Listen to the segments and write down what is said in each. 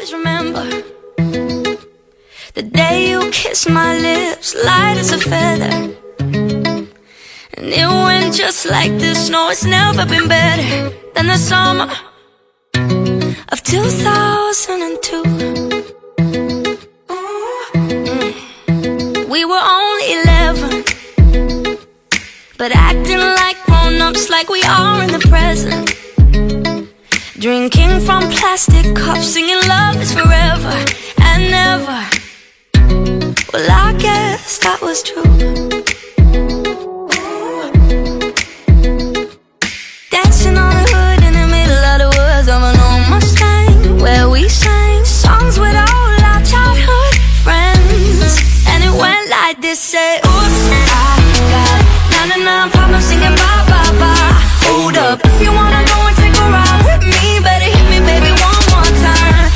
always remember the day you kissed my lips, light as a feather. And it went just like this. No, it's never been better than the summer of 2002. We were only 11, but acting like grown-ups, like we are in the present. Drinking from plastic cups, singing love is forever and never. Well, I guess that was true. Dancing on the hood in the middle of the woods of an old Mustang, where we sang songs with all our childhood friends. And it went like this, say, oops, I got 99 problems singing bye, bye, bye. Hold up, if you wanna go and take a ride with me, better hit me, baby, one more time.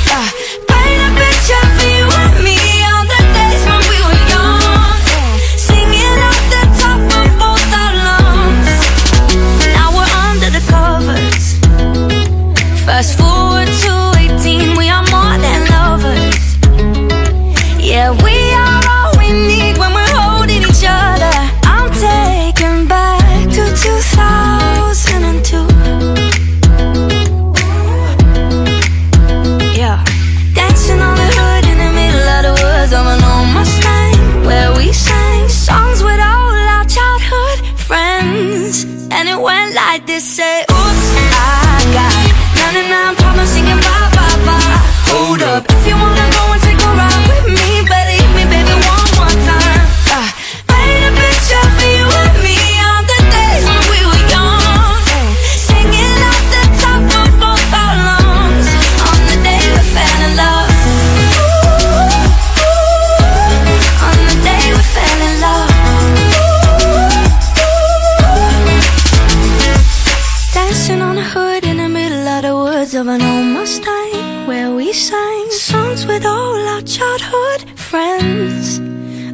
Paint a picture for you and me on the days when we were young, singing off the top of both our lungs. Now we're under the covers. Fast forward to 18, we are more than lovers. Yeah, we are all we need when we're holding each other. I'm taken back to 2002. Yeah, dancing on the hood in the middle of the woods of an old Mustang, where we sang songs with all our childhood friends. And it went like this, say, oops, I got 99 problems singing bye, bye, bye. Hold up, if you wanna go and take a ride with me, better hit me, baby, one more time. Paint a picture for you and me on the days when we were young, singing off the top of both our lungs on the day we fell in love. On the day we fell in love. Dancing on the hood in the middle of the woods of an old Mustang, where we sang songs with all our childhood friends.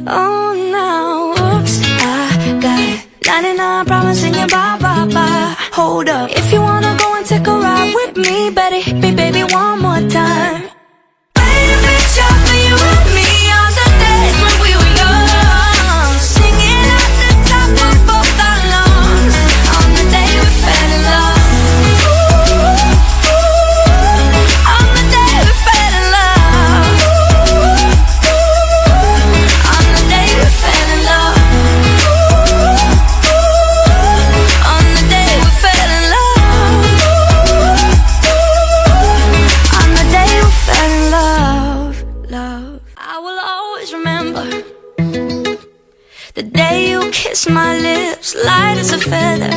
Oh, now, oops, I got 99 problems singing bye, bye, bye. Hold up, if you wanna go and take a ride with me, better hit me, baby, one more time. Paint a picture for you and me on the days when we were young, singing at the top of both our lungs on the day we fell in love. On the day we fell in love. On the day we fell in love. On the day we fell in love. On the day we fell in love, love. I will always remember the day you kissed my lips, light as a feather.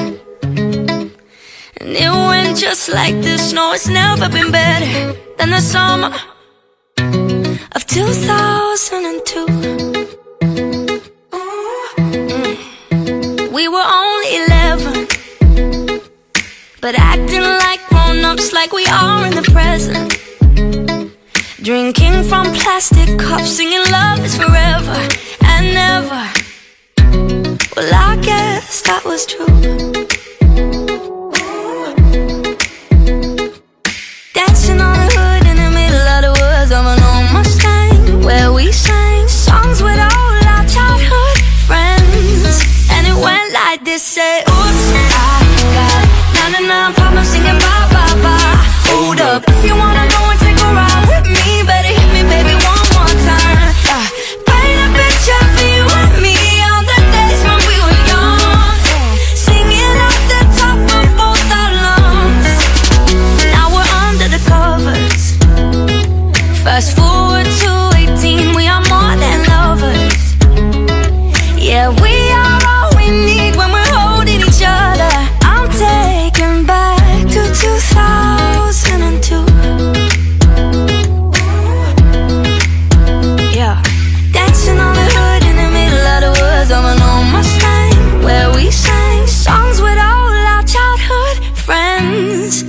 And it went just like this. No, it's never been better than the summer of 2002. We were only 11, but acting like grown-ups, like we are in the present. Drinking from plastic cups, singing love is forever and never. Well, I guess that was true. Dancing on the hood in the middle of the woods of an old Mustang, where we sang songs with all our childhood friends. And it went like this, say, oops, I got 99 problems singing bye, bye, bye. Hold up, if you wanna go and take a ride with me, better hit me, baby, one more time. Paint a picture for you and me on the days when we were young, singing off the top of both our lungs. Now we're under the covers. Fast forward to 18, we are more than lovers. Yeah, we